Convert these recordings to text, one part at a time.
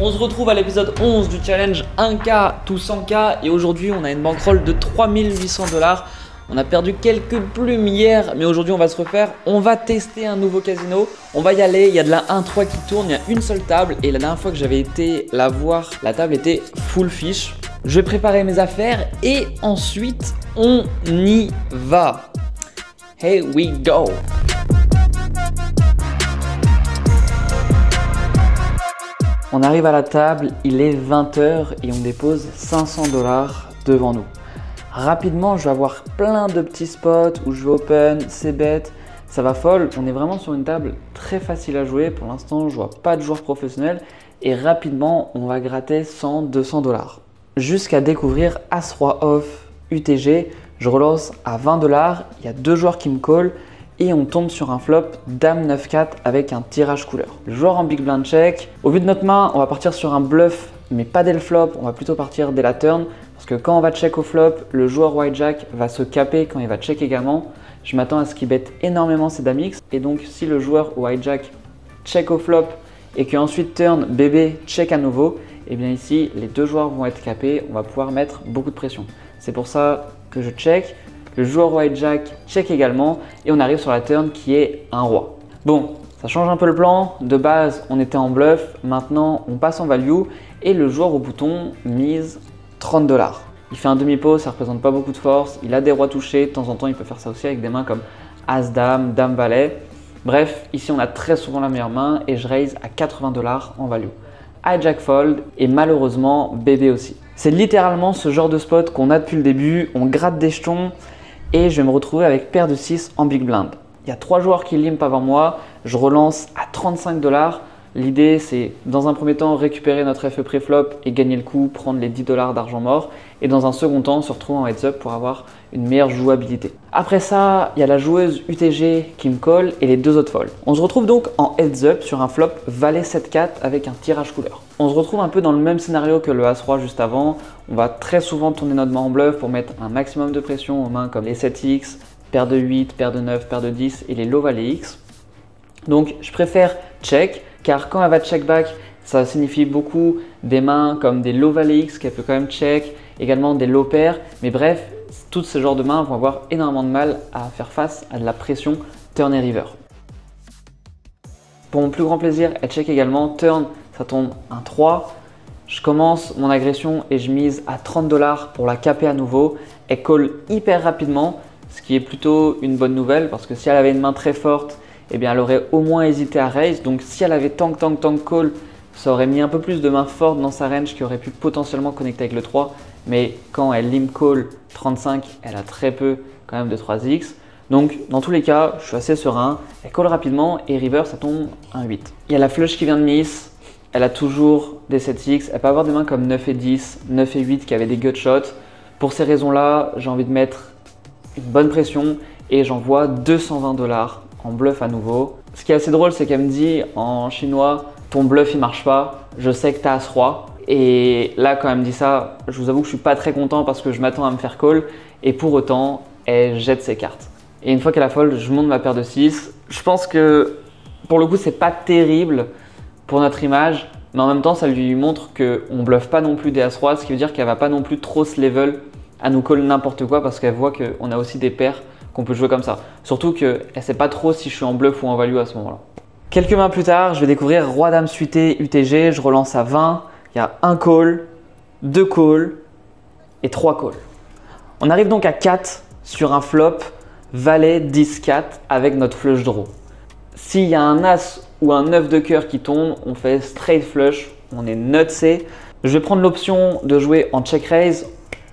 On se retrouve à l'épisode 11 du challenge 1K tout 100K et aujourd'hui on a une bankroll de 3800 $. On a perdu quelques plumes hier mais aujourd'hui on va se refaire. On va tester un nouveau casino. On va y aller, il y a de la 1-3 qui tourne, il y a une seule table et la dernière fois que j'avais été la voir, la table était full fish. Je vais préparer mes affaires et ensuite on y va. Here we go. On arrive à la table, il est 20 h et on dépose 500 $ devant nous. Rapidement, je vais avoir plein de petits spots où je vais open, c'est bête, ça va fold. On est vraiment sur une table très facile à jouer. Pour l'instant, je vois pas de joueurs professionnels et rapidement, on va gratter 100-200 $. Jusqu'à découvrir As-Roi off UTG. Je relance à 20 $. Il y a deux joueurs qui me call. Et on tombe sur un flop Dame 9-4 avec un tirage couleur. Le joueur en big blind check. Au vu de notre main, on va partir sur un bluff, mais pas dès le flop. On va plutôt partir dès la turn. Parce que quand on va check au flop, le joueur white jack va se caper quand il va check également. Je m'attends à ce qu'il bête énormément ses dames X. Et donc, si le joueur white jack check au flop et qu'ensuite turn bébé check à nouveau, et bien ici, les deux joueurs vont être capés. On va pouvoir mettre beaucoup de pression. C'est pour ça que je check. Le joueur white jack check également et on arrive sur la turn qui est un roi. Bon, ça change un peu le plan. De base, on était en bluff. Maintenant, on passe en value et le joueur au bouton mise 30 $. Il fait un demi-pot, ça représente pas beaucoup de force. Il a des rois touchés. De temps en temps, il peut faire ça aussi avec des mains comme As-Dame, Dame-Valet. Bref, ici, on a très souvent la meilleure main et je raise à 80 $ en value. Hijack fold et malheureusement, bébé aussi. C'est littéralement ce genre de spot qu'on a depuis le début. On gratte des jetons. Et je vais me retrouver avec paire de 6 en big blind. Il y a 3 joueurs qui limp avant moi. Je relance à 35 $. L'idée, c'est dans un premier temps récupérer notre FE pré-flop et gagner le coup, prendre les 10 $ d'argent mort. Et dans un second temps, se retrouver en heads up pour avoir une meilleure jouabilité. Après ça, il y a la joueuse UTG qui me colle et les deux autres folds. On se retrouve donc en heads up sur un flop valet 7-4 avec un tirage couleur. On se retrouve un peu dans le même scénario que le As-Roi juste avant. On va très souvent tourner notre main en bluff pour mettre un maximum de pression aux mains comme les 7X, paire de 8, paire de 9, paire de 10 et les low valet X. Donc je préfère check car quand elle va check back, ça signifie beaucoup des mains comme des low valet X qu'elle peut quand même check, également des low paires. Mais bref, tous ce genre de mains vont avoir énormément de mal à faire face à de la pression turn et river. Pour mon plus grand plaisir, elle check également. Turn, ça tombe un 3. Je commence mon agression et je mise à 30 $ pour la caper à nouveau. Elle call hyper rapidement, ce qui est plutôt une bonne nouvelle parce que si elle avait une main très forte, eh bien elle aurait au moins hésité à raise. Donc si elle avait tank call, ça aurait mis un peu plus de mains fortes dans sa range qui aurait pu potentiellement connecter avec le 3. Mais quand elle limp call 35, elle a très peu quand même de 3x. Donc dans tous les cas, je suis assez serein. Elle call rapidement et river ça tombe un 8. Il y a la flush qui vient de miss. Elle a toujours des 7x. Elle peut avoir des mains comme 9 et 10, 9 et 8 qui avaient des gut shots. Pour ces raisons-là, j'ai envie de mettre une bonne pression et j'envoie 220 $ en bluff à nouveau. Ce qui est assez drôle, c'est qu'elle me dit en chinois « ton bluff il marche pas, je sais que tu as As-Roi ». Et là, quand elle me dit ça, je vous avoue que je suis pas très content parce que je m'attends à me faire call et pour autant, elle jette ses cartes. Et une fois qu'elle a fold, je monte ma paire de 6. Je pense que pour le coup, c'est pas terrible pour notre image, mais en même temps, ça lui montre qu'on bluffe pas non plus des As-Roi, ce qui veut dire qu'elle va pas non plus trop se level à nous call n'importe quoi parce qu'elle voit qu'on a aussi des paires qu'on peut jouer comme ça. Surtout qu'elle sait pas trop si je suis en bluff ou en value à ce moment-là. Quelques mains plus tard, je vais découvrir Roi-Dame suité UTG. Je relance à 20. Il y a un call, 2 calls et 3 calls. On arrive donc à 4 sur un flop valet 10-4 avec notre flush draw. S'il y a un As ou un 9 de cœur qui tombe, on fait straight flush, on est nutsé. Je vais prendre l'option de jouer en check raise.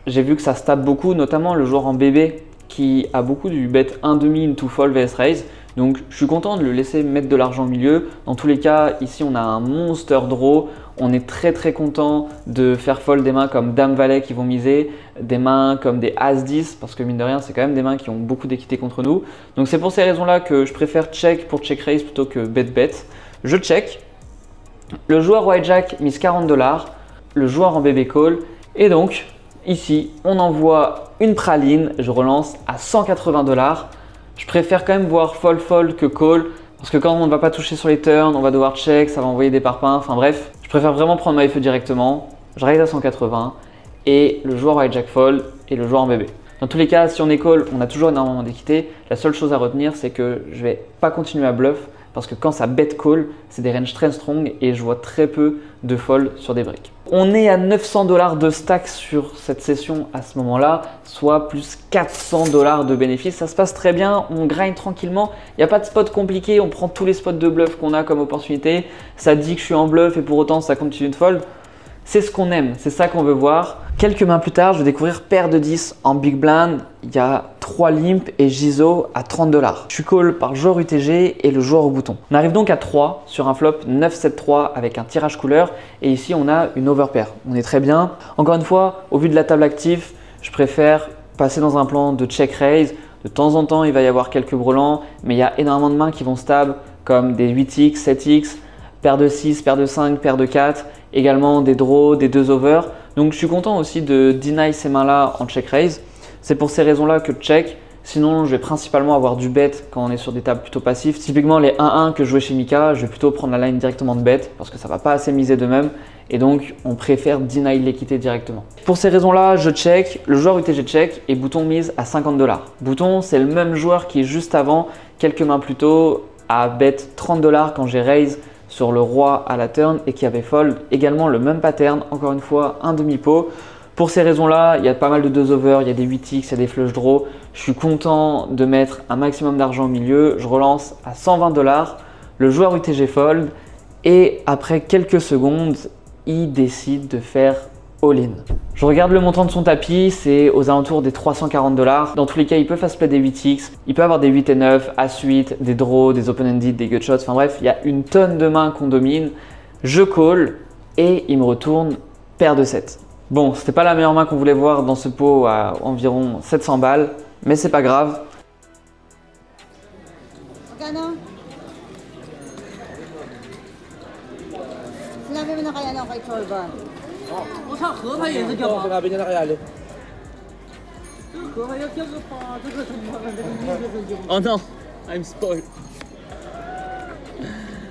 J'ai vu que ça se tape beaucoup, notamment le joueur en bébé qui a beaucoup du bet 1/2 into fold vs raise. Donc je suis content de le laisser mettre de l'argent au milieu. Dans tous les cas, ici on a un monster draw. On est très content de faire fold des mains comme Dame Valet qui vont miser, des mains comme des As-10 parce que mine de rien, c'est quand même des mains qui ont beaucoup d'équité contre nous. Donc c'est pour ces raisons-là que je préfère check pour check raise plutôt que bet. Je check. Le joueur white jack mise 40 $, le joueur en bébé call et donc ici on envoie une praline. Je relance à 180 $. Je préfère quand même voir fold que call Parce que quand on ne va pas toucher sur les turns, on va devoir check, ça va envoyer des parpaings, enfin bref. Je préfère vraiment prendre ma FE directement, je raise à 180 et le joueur hijack fold et le joueur en bébé. Dans tous les cas, si on est call, on a toujours énormément d'équité. La seule chose à retenir, c'est que je vais pas continuer à bluff parce que quand ça bet call, c'est des ranges très strong et je vois très peu de fold sur des briques. On est à 900 $ de stack sur cette session à ce moment-là, soit plus 400 $ de bénéfices. Ça se passe très bien, on grind tranquillement. Il n'y a pas de spot compliqué, on prend tous les spots de bluff qu'on a comme opportunité. Ça dit que je suis en bluff et pour autant ça continue de fold. C'est ce qu'on aime, c'est ça qu'on veut voir. Quelques mains plus tard, je vais découvrir paire de 10 en big blind. Il y a 3 limp et Jizo à 30 $. Je suis call par joueur UTG et le joueur au bouton. On arrive donc à 3 sur un flop 9-7-3 avec un tirage couleur. Et ici, on a une overpair. On est très bien. Encore une fois, au vu de la table active, je préfère passer dans un plan de check raise. De temps en temps, il va y avoir quelques brelans, mais il y a énormément de mains qui vont stab comme des 8x, 7x, paire de 6, paire de 5, paire de 4. Également des draws, des 2 over. Donc je suis content aussi de deny ces mains-là en check raise. C'est pour ces raisons-là que check. Sinon, je vais principalement avoir du bet quand on est sur des tables plutôt passives. Typiquement, les 1-1 que je jouais chez Mika, je vais plutôt prendre la line directement de bet parce que ça ne va pas assez miser de même. Et donc, on préfère deny l'équité directement. Pour ces raisons-là, je check. Le joueur UTG check et Bouton mise à 50 $. Bouton, c'est le même joueur qui juste avant, quelques mains plus tôt, a bet 30 $ quand j'ai raise sur le roi à la turn et qui avait fold également le même pattern, encore une fois un demi-pot. Pour ces raisons-là, il y a pas mal de 2 over, il y a des 8x, il y a des flush draw. Je suis content de mettre un maximum d'argent au milieu. Je relance à 120 $. Le joueur UTG fold et après quelques secondes, il décide de faire all-in. Je regarde le montant de son tapis, c'est aux alentours des 340 $. Dans tous les cas, il peut fast play des 8x, il peut avoir des 8 et 9, As-8, des draws, des open-ended, des gutshots. Enfin bref, il y a une tonne de mains qu'on domine. Je call et il me retourne paire de 7. Bon, c'était pas la meilleure main qu'on voulait voir dans ce pot à environ 700 balles, mais c'est pas grave. Oh non, I'm spoiled.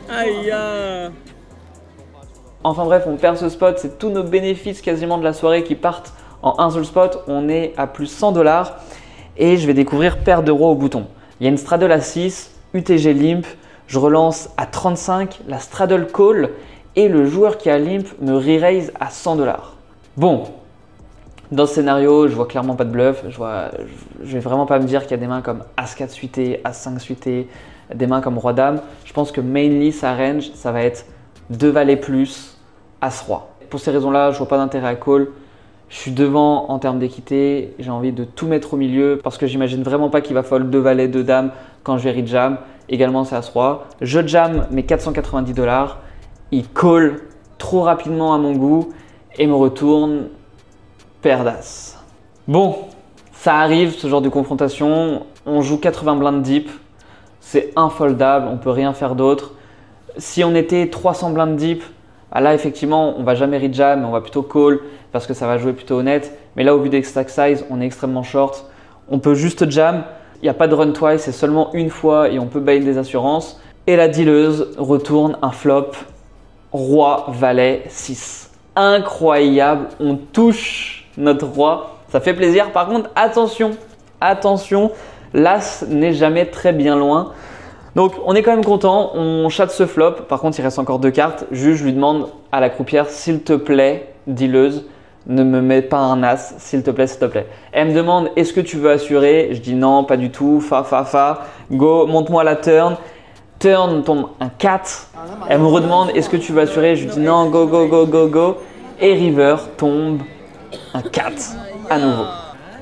Aïe. Enfin bref, on perd ce spot, c'est tous nos bénéfices quasiment de la soirée qui partent en un seul spot. On est à plus 100 $ et je vais découvrir paire d'euros au bouton. Il y a une straddle à 6, UTG limp, je relance à 35, la straddle call et le joueur qui a limp me re-raise à 100 $. Bon, dans ce scénario, je vois clairement pas de bluff. Je vais vraiment pas me dire qu'il y a des mains comme As-4 suité, As-5 suité, des mains comme Roi-Dame. Je pense que mainly sa range, ça va être 2 valets plus, As-Roi. Pour ces raisons-là, je vois pas d'intérêt à call. Je suis devant en termes d'équité. J'ai envie de tout mettre au milieu parce que j'imagine vraiment pas qu'il va fold 2 valets, 2 dames quand je vais re-jam. Également, c'est As-Roi. Je jam mes 490 $. Il call trop rapidement à mon goût et me retourne paire d'As. Bon, ça arrive ce genre de confrontation. On joue 80 blindes deep. C'est infoldable, on peut rien faire d'autre. Si on était 300 blindes deep, là effectivement on va jamais re-jam, mais on va plutôt call parce que ça va jouer plutôt honnête. Mais là au vu des stack size, on est extrêmement short. On peut juste jam. Il n'y a pas de run twice, c'est seulement une fois et on peut bail des assurances. Et la dealeuse retourne un flop roi, valet, 6. Incroyable, on touche notre roi. Ça fait plaisir. Par contre, attention, attention, l'as n'est jamais très bien loin. Donc, on est quand même content. On chatte ce flop. Par contre, il reste encore 2 cartes. Juste, je lui demande à la croupière, s'il te plaît, dealeuse, ne me mets pas un as, s'il te plaît, s'il te plaît. Elle me demande, est-ce que tu veux assurer? Je dis non, pas du tout. Fa. Go, monte-moi la turn. Turn tombe un 4. Elle me redemande, est-ce que tu veux assurer? Je lui dis non, go. Et river tombe un 4 à nouveau.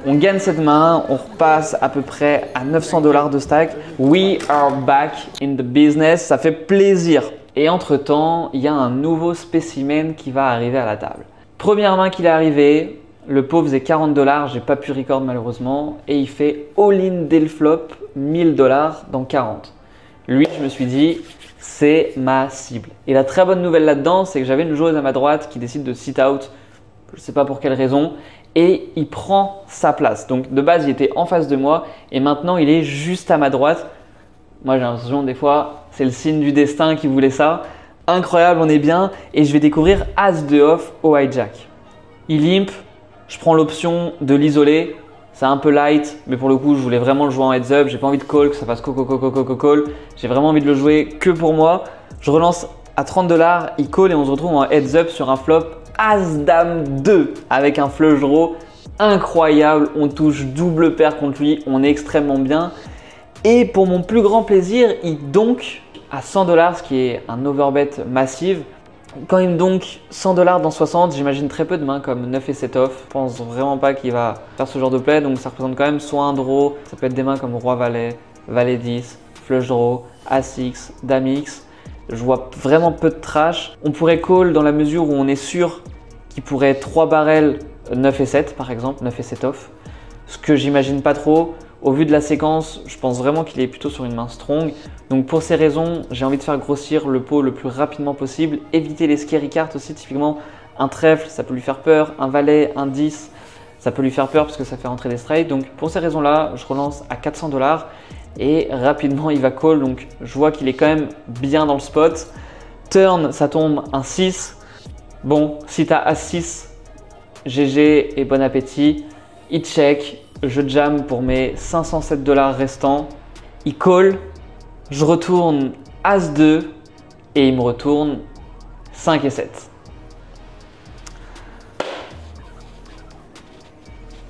On gagne cette main, on repasse à peu près à 900 $ de stack. We are back in the business, ça fait plaisir. Et entre temps, il y a un nouveau spécimen qui va arriver à la table. Première main qu'il est arrivé, le pot faisait 40 $, j'ai pas pu record malheureusement. Et il fait all-in dès le flop, 1000 $ dans 40. Lui, je me suis dit, c'est ma cible. Et la très bonne nouvelle là-dedans, c'est que j'avais une joueuse à ma droite qui décide de sit out, je ne sais pas pour quelle raison, et il prend sa place. Donc de base, il était en face de moi et maintenant, il est juste à ma droite. Moi, j'ai l'impression des fois, c'est le signe du destin qui voulait ça. Incroyable, on est bien. Et je vais découvrir As de off au hijack. Il limp, je prends l'option de l'isoler. C'est un peu light, mais pour le coup, je voulais vraiment le jouer en heads up. J'ai pas envie de call, que ça fasse call. J'ai vraiment envie de le jouer que pour moi. Je relance à 30 $, il call et on se retrouve en heads up sur un flop As-Dame 2 avec un flush draw incroyable. On touche double paire contre lui, on est extrêmement bien. Et pour mon plus grand plaisir, il donk à 100 $, ce qui est un overbet massive. Quand il me donk 100 $ dans 60, j'imagine très peu de mains comme 9 et 7 off. Je pense vraiment pas qu'il va faire ce genre de play, donc ça représente quand même soit un draw, ça peut être des mains comme Roi-Valet, Valet 10, flush draw, As-X, Dame X. Je vois vraiment peu de trash. On pourrait call dans la mesure où on est sûr qu'il pourrait 3 barrels 9 et 7 par exemple, 9 et 7 off. Ce que j'imagine pas trop. Au vu de la séquence, je pense vraiment qu'il est plutôt sur une main strong. Donc pour ces raisons, j'ai envie de faire grossir le pot le plus rapidement possible. Éviter les scary cards aussi, typiquement un trèfle, ça peut lui faire peur. Un valet, un 10, ça peut lui faire peur parce que ça fait rentrer des straights. Donc pour ces raisons-là, je relance à 400 $ et rapidement il va call. Donc je vois qu'il est quand même bien dans le spot. Turn, ça tombe un 6. Bon, si tu as As-6, GG et bon appétit. Il check. Je jam pour mes 507 $ restants. Il call, je retourne As-2 et il me retourne 5 et 7.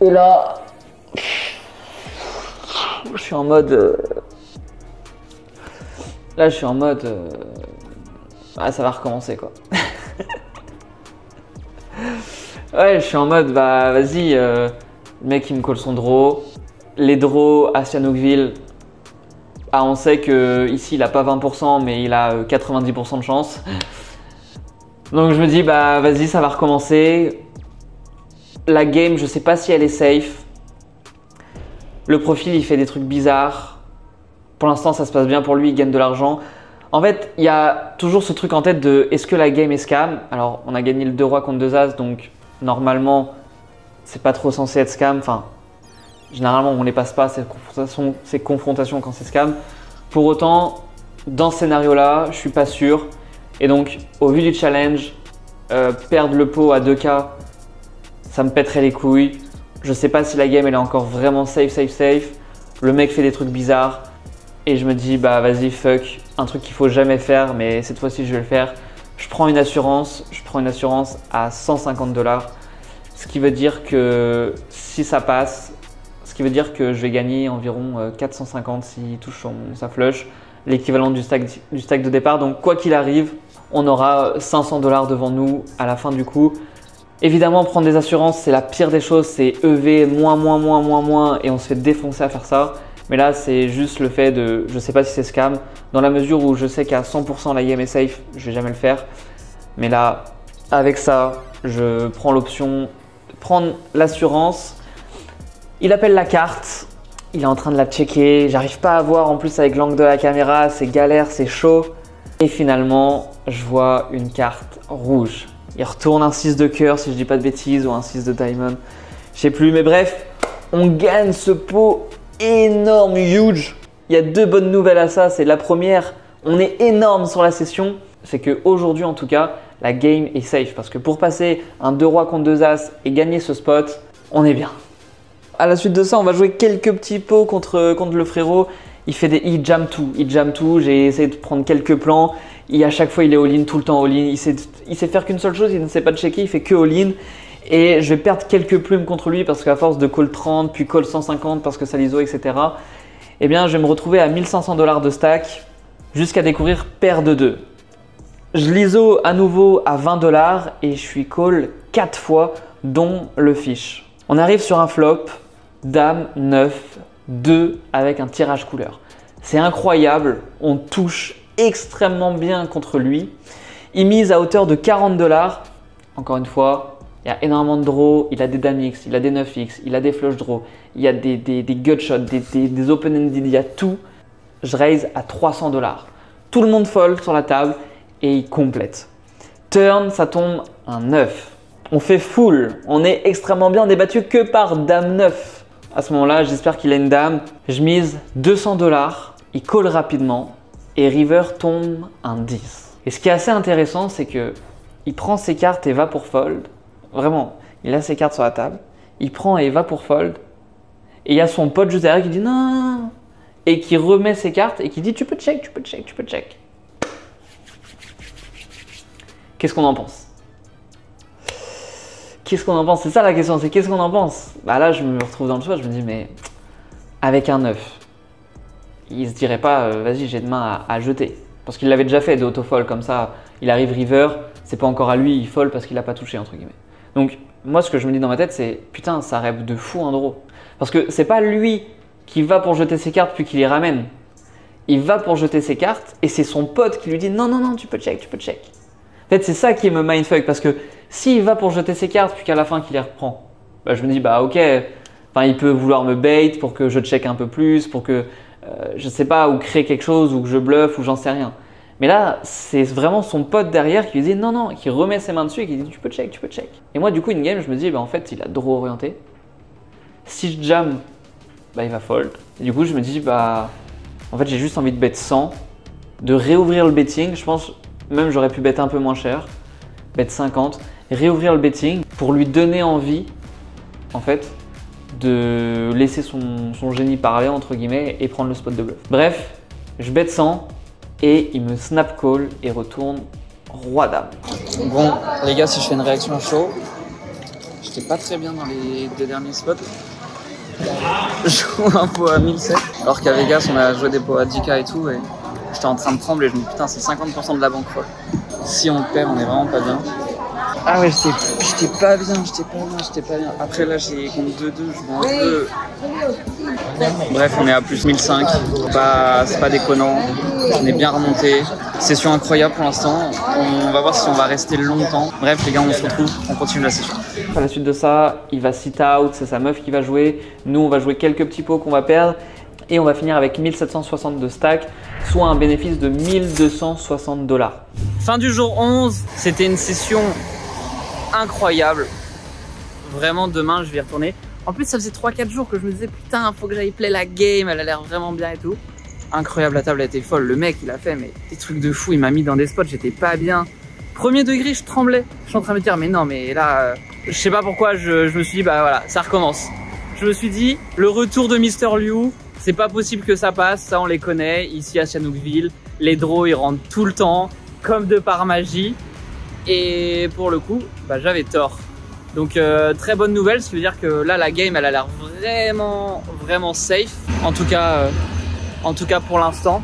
Et là, je suis en mode. Là, je suis en mode. Ah, ça va recommencer quoi. Ouais, je suis en mode, bah vas-y. Le mec il me colle son draw. Les draws à Sihanoukville, ah, on sait qu'ici il a pas 20% mais il a 90% de chance. Donc je me dis bah vas-y, ça va recommencer. La game, je sais pas si elle est safe. Le profil il fait des trucs bizarres. Pour l'instant ça se passe bien pour lui, il gagne de l'argent. En fait il y a toujours ce truc en tête de est-ce que la game est scam. Alors on a gagné le 2 rois contre 2 as, donc normalement c'est pas trop censé être scam, enfin généralement on les passe pas ces confrontations quand c'est scam. Pour autant, dans ce scénario là, je suis pas sûr et donc au vu du challenge, perdre le pot à 2K, ça me pèterait les couilles. Je sais pas si la game elle est encore vraiment safe. Le mec fait des trucs bizarres et je me dis bah vas-y fuck, un truc qu'il faut jamais faire mais cette fois-ci je vais le faire. Je prends une assurance à 150 $. Ce qui veut dire que si ça passe, ce qui veut dire que je vais gagner environ 450 s'il touche sa flush, l'équivalent du stack de départ. Donc quoi qu'il arrive, on aura 500 $ devant nous à la fin du coup. Évidemment, prendre des assurances, c'est la pire des choses, c'est EV moins et on se fait défoncer à faire ça. Mais là, c'est juste le fait de, je sais pas si c'est scam, dans la mesure où je sais qu'à 100% la game est safe, je vais jamais le faire. Mais là, avec ça, je prends l'option prendre l'assurance. Il appelle la carte, il est en train de la checker, j'arrive pas à voir en plus avec l'angle de la caméra, c'est galère, c'est chaud. Et finalement, je vois une carte rouge. Il retourne un 6 de cœur si je dis pas de bêtises ou un 6 de diamond, je sais plus, mais bref, on gagne ce pot énorme, huge. Il y a deux bonnes nouvelles à ça, c'est la première, on est énorme sur la session, c'est qu'aujourd'hui en tout cas, la game est safe parce que pour passer un 2 rois contre 2 as et gagner ce spot, on est bien. À la suite de ça, on va jouer quelques petits pots contre le frérot. Il jam tout, j'ai essayé de prendre quelques plans. À chaque fois, il est all-in, tout le temps all-in. Il sait faire qu'une seule chose, il ne sait pas de checker, il fait que all-in. Et je vais perdre quelques plumes contre lui parce qu'à force de call 30, puis call 150 parce que ça l'ISO, etc. Eh bien, je vais me retrouver à 1500 $ de stack jusqu'à découvrir paire de 2. Je l'ISO à nouveau à 20 $ et je suis call 4 fois, dont le fish. On arrive sur un flop, dame 9, 2 avec un tirage couleur. C'est incroyable, on touche extrêmement bien contre lui. Il mise à hauteur de 40 $. Encore une fois, il y a énormément de draws, il a des dames X, il a des 9X, il a des flush draws, il y a des gut shots, des open-ended, il y a tout. Je raise à 300 $. Tout le monde fold sur la table et il complète. Turn, ça tombe un 9. On fait full, on est extrêmement bien débattu que par dame 9. À ce moment-là, j'espère qu'il a une dame. Je mise 200 $, il call rapidement. et river tombe un 10. Et ce qui est assez intéressant, c'est que il prend ses cartes et va pour fold. Vraiment, il a ses cartes sur la table. Il prend et va pour fold. Et il y a son pote juste derrière qui dit non. Et qui remet ses cartes et qui dit tu peux check, tu peux check, tu peux check. Qu'est-ce qu'on en pense? Qu'est-ce qu'on en pense? C'est ça la question, c'est qu'est-ce qu'on en pense? Bah là, je me retrouve dans le choix, je me dis mais avec un 9, il se dirait pas vas-y j'ai de main à jeter. Parce qu'il l'avait déjà fait de auto-fold comme ça, il arrive river, c'est pas encore à lui, il fold parce qu'il a pas touché entre guillemets. Donc moi ce que je me dis dans ma tête c'est putain ça rêve de fou un draw. Parce que c'est pas lui qui va pour jeter ses cartes puis qui les ramène. Il va pour jeter ses cartes et c'est son pote qui lui dit non non non tu peux check, tu peux check. En fait c'est ça qui me mindfuck parce que s'il va pour jeter ses cartes puis qu'à la fin qu'il les reprend, bah, je me dis bah ok, enfin il peut vouloir me bait pour que je check un peu plus, pour que je sais pas, ou créer quelque chose, ou que je bluffe, ou j'en sais rien. Mais là, c'est vraiment son pote derrière qui lui dit non, non, qui remet ses mains dessus et qui dit tu peux check, tu peux check. Et moi, du coup, in game, je me dis bah en fait, il a draw orienté. Si je jam, bah il va fold. Et du coup, je me dis bah en fait, j'ai juste envie de bet 100, de réouvrir le betting. Je pense même j'aurais pu bet un peu moins cher, bet 50, réouvrir le betting pour lui donner envie, en fait, de laisser son génie parler entre guillemets et prendre le spot de bluff. Bref, je bet 100 et il me snap call et retourne roi dame. Bon les gars, si je fais une réaction chaud, j'étais pas très bien dans les deux derniers spots. Je joue un pot à 1007 alors qu'à Vegas on a joué des pots à 10K et tout et j'étais en train de trembler, je me dis putain c'est 50% de la bankroll. Si on perd on est vraiment pas bien. Ah ouais, j'étais pas bien. Après là, j'ai contre 2-2, je vois un peu. Bref, on est à plus 1005. C'est pas déconnant. On est bien remonté. Session incroyable pour l'instant. On va voir si on va rester longtemps. Bref, les gars, on se retrouve. On continue la session. À la suite de ça, il va sit out. C'est sa meuf qui va jouer. Nous, on va jouer quelques petits pots qu'on va perdre. Et on va finir avec 1760 de stack, soit un bénéfice de 1260 $. Fin du jour 11. C'était une session incroyable. Vraiment, demain, je vais y retourner. En plus, ça faisait 3-4 jours que je me disais putain, faut que j'aille play la game, elle a l'air vraiment bien et tout. Incroyable, la table a été folle. Le mec, il a fait mais des trucs de fou. Il m'a mis dans des spots, j'étais pas bien. Premier degré, je tremblais. Je suis en train de me dire mais non, mais là, je sais pas pourquoi, je me suis dit bah voilà, ça recommence. Je me suis dit, le retour de Mr. Liu, c'est pas possible que ça passe, ça on les connaît. Ici à Sihanoukville, les draws ils rentrent tout le temps, comme de par magie. Et pour le coup, bah, j'avais tort. Donc très bonne nouvelle, ça veut dire que là la game elle a l'air vraiment safe. En tout cas pour l'instant.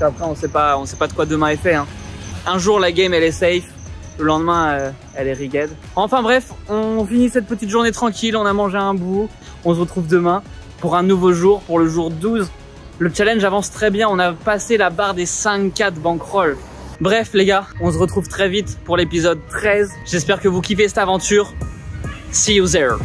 Après on sait pas de quoi demain est fait. Hein. Un jour la game elle est safe, le lendemain elle est rigged. Enfin bref, on finit cette petite journée tranquille, on a mangé un bout. On se retrouve demain pour un nouveau jour, pour le jour 12. Le challenge avance très bien, on a passé la barre des 5K de bankroll. Bref les gars, on se retrouve très vite pour l'épisode 13. J'espère que vous kiffez cette aventure. See you there.